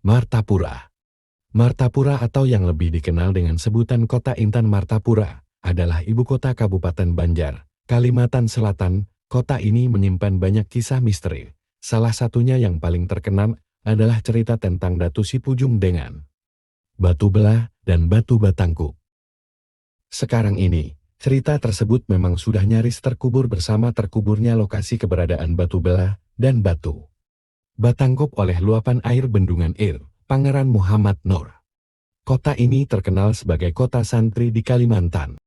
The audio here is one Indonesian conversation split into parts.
Martapura. Martapura atau yang lebih dikenal dengan sebutan Kota Intan Martapura, adalah ibu kota Kabupaten Banjar, Kalimantan Selatan. Kota ini menyimpan banyak kisah misteri. Salah satunya yang paling terkenal adalah cerita tentang Datu Sipujung dengan Batu Belah dan Batu Batangkup. Sekarang ini, cerita tersebut memang sudah nyaris terkubur bersama terkuburnya lokasi keberadaan Batu Belah dan Batu Batangkup oleh luapan air Bendungan Ir, Pangeran Muhammad Nur. Kota ini terkenal sebagai kota santri di Kalimantan.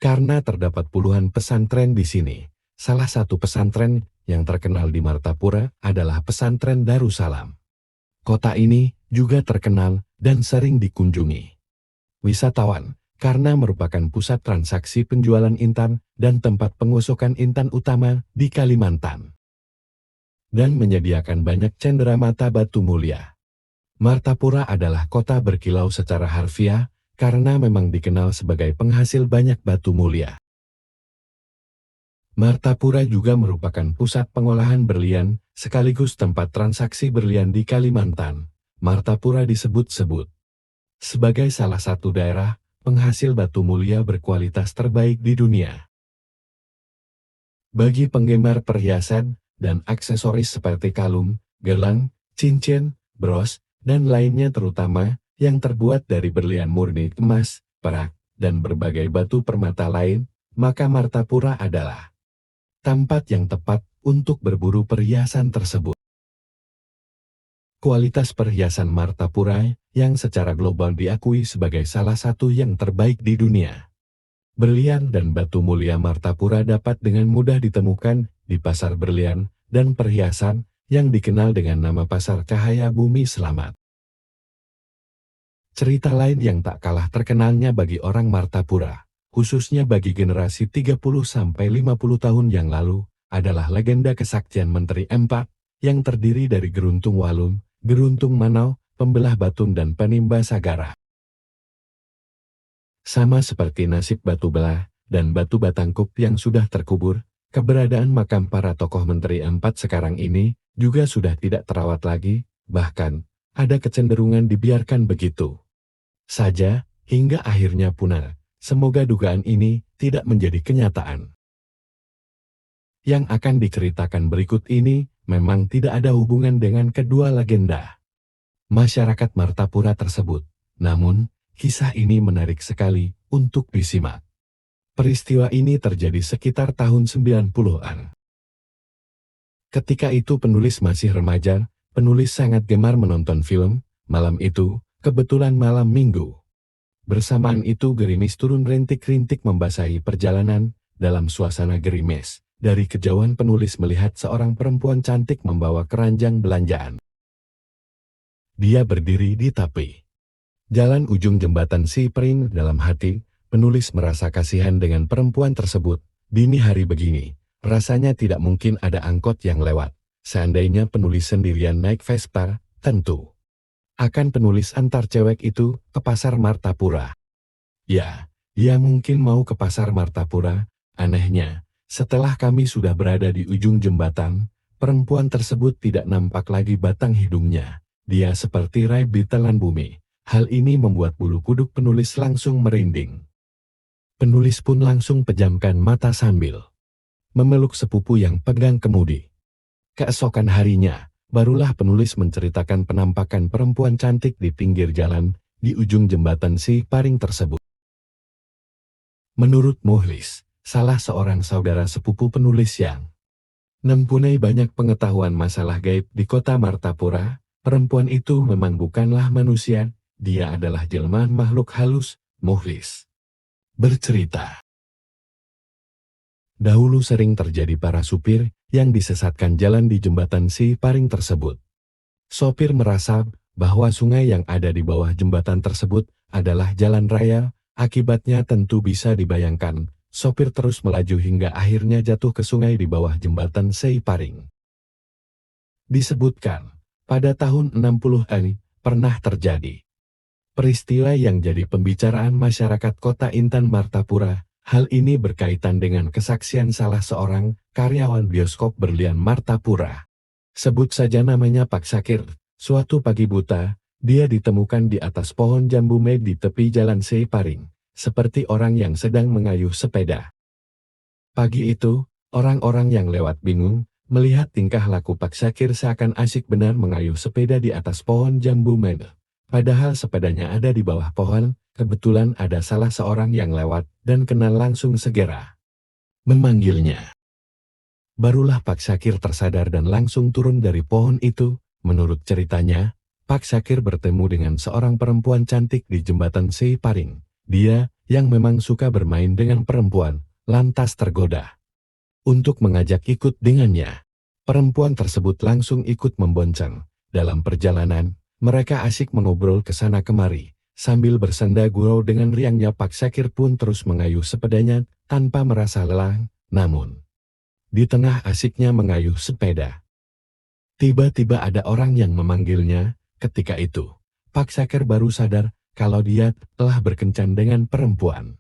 Karena terdapat puluhan pesantren di sini, salah satu pesantren yang terkenal di Martapura adalah pesantren Darussalam. Kota ini juga terkenal dan sering dikunjungi wisatawan karena merupakan pusat transaksi penjualan intan dan tempat pengosokan intan utama di Kalimantan, dan menyediakan banyak cenderamata batu mulia. Martapura adalah kota berkilau secara harfiah karena memang dikenal sebagai penghasil banyak batu mulia. Martapura juga merupakan pusat pengolahan berlian sekaligus tempat transaksi berlian di Kalimantan. Martapura disebut-sebut sebagai salah satu daerah penghasil batu mulia berkualitas terbaik di dunia. Bagi penggemar perhiasan dan aksesoris seperti kalung, gelang, cincin, bros, dan lainnya terutama yang terbuat dari berlian murni emas, perak, dan berbagai batu permata lain, maka Martapura adalah tempat yang tepat untuk berburu perhiasan tersebut. Kualitas perhiasan Martapura yang secara global diakui sebagai salah satu yang terbaik di dunia. Berlian dan batu mulia Martapura dapat dengan mudah ditemukan di pasar berlian dan perhiasan yang dikenal dengan nama Pasar Cahaya Bumi Selamat. Cerita lain yang tak kalah terkenalnya bagi orang Martapura, khususnya bagi generasi 30-50 tahun yang lalu, adalah legenda kesaktian Menteri Empat yang terdiri dari Geruntung Walun, Geruntung Manau, Pembelah Batun dan Penimba Sagara. Sama seperti nasib Batu Belah dan Batu Batangkup yang sudah terkubur, keberadaan makam para tokoh Menteri Empat sekarang ini juga sudah tidak terawat lagi, bahkan ada kecenderungan dibiarkan begitu saja hingga akhirnya punah. Semoga dugaan ini tidak menjadi kenyataan. Yang akan diceritakan berikut ini memang tidak ada hubungan dengan kedua legenda masyarakat Martapura tersebut. Namun, kisah ini menarik sekali untuk disimak. Peristiwa ini terjadi sekitar tahun 90-an. Ketika itu penulis masih remaja, penulis sangat gemar menonton film. Malam itu, kebetulan malam Minggu. Bersamaan itu gerimis turun rintik-rintik membasahi perjalanan. Dalam suasana gerimis, dari kejauhan penulis melihat seorang perempuan cantik membawa keranjang belanjaan. Dia berdiri di tepi jalan ujung jembatan Sipering. Dalam hati, penulis merasa kasihan dengan perempuan tersebut. Dini hari begini, rasanya tidak mungkin ada angkot yang lewat. Seandainya penulis sendirian naik Vespa, tentu akan penulis antar cewek itu ke pasar Martapura. Ya, ia mungkin mau ke pasar Martapura. Anehnya, setelah kami sudah berada di ujung jembatan, perempuan tersebut tidak nampak lagi batang hidungnya. Dia seperti raib di telan bumi. Hal ini membuat bulu kuduk penulis langsung merinding. Penulis pun langsung pejamkan mata sambil memeluk sepupu yang pegang kemudi. Keesokan harinya, barulah penulis menceritakan penampakan perempuan cantik di pinggir jalan di ujung jembatan Sipering tersebut. Menurut Muhlis, salah seorang saudara sepupu penulis yang mempunyai banyak pengetahuan masalah gaib di kota Martapura, perempuan itu memang bukanlah manusia, dia adalah jelmaan makhluk halus. Muhlis bercerita, dahulu sering terjadi para supir yang disesatkan jalan di jembatan Sipering tersebut. Sopir merasa bahwa sungai yang ada di bawah jembatan tersebut adalah jalan raya, akibatnya tentu bisa dibayangkan, sopir terus melaju hingga akhirnya jatuh ke sungai di bawah jembatan Sipering. Disebutkan, pada tahun 60-an, pernah terjadi peristiwa yang jadi pembicaraan masyarakat kota Intan Martapura. Hal ini berkaitan dengan kesaksian salah seorang karyawan bioskop berlian Martapura. Sebut saja namanya Pak Sakir. Suatu pagi buta, dia ditemukan di atas pohon jambu me di tepi jalan Seiparing, seperti orang yang sedang mengayuh sepeda. Pagi itu, orang-orang yang lewat bingung, melihat tingkah laku Pak Syakir seakan asyik benar mengayuh sepeda di atas pohon jambu me. Padahal sepedanya ada di bawah pohon, kebetulan ada salah seorang yang lewat dan kenal langsung segera memanggilnya. Barulah Pak Syakir tersadar dan langsung turun dari pohon itu. Menurut ceritanya, Pak Syakir bertemu dengan seorang perempuan cantik di jembatan Seiparing. Dia, yang memang suka bermain dengan perempuan, lantas tergoda untuk mengajak ikut dengannya. Perempuan tersebut langsung ikut membonceng. Dalam perjalanan, mereka asyik mengobrol ke sana kemari. Sambil bersenda gurau dengan riangnya, Pak Syakir pun terus mengayuh sepedanya tanpa merasa lelah. Namun, di tengah asiknya mengayuh sepeda, tiba-tiba ada orang yang memanggilnya. Ketika itu, Pak Syakir baru sadar kalau dia telah berkencan dengan perempuan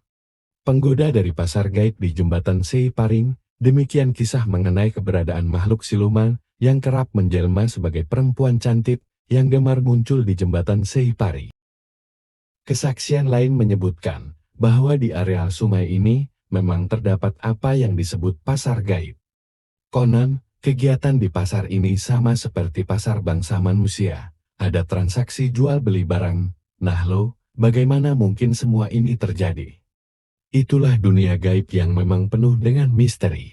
penggoda dari pasar gaib di jembatan Seiparing. Demikian kisah mengenai keberadaan makhluk siluman yang kerap menjelma sebagai perempuan cantik yang gemar muncul di jembatan Seiparing. Kesaksian lain menyebutkan bahwa di areal sungai ini memang terdapat apa yang disebut pasar gaib. Konon, kegiatan di pasar ini sama seperti pasar bangsa manusia. Ada transaksi jual beli barang. Nah lo, bagaimana mungkin semua ini terjadi? Itulah dunia gaib yang memang penuh dengan misteri.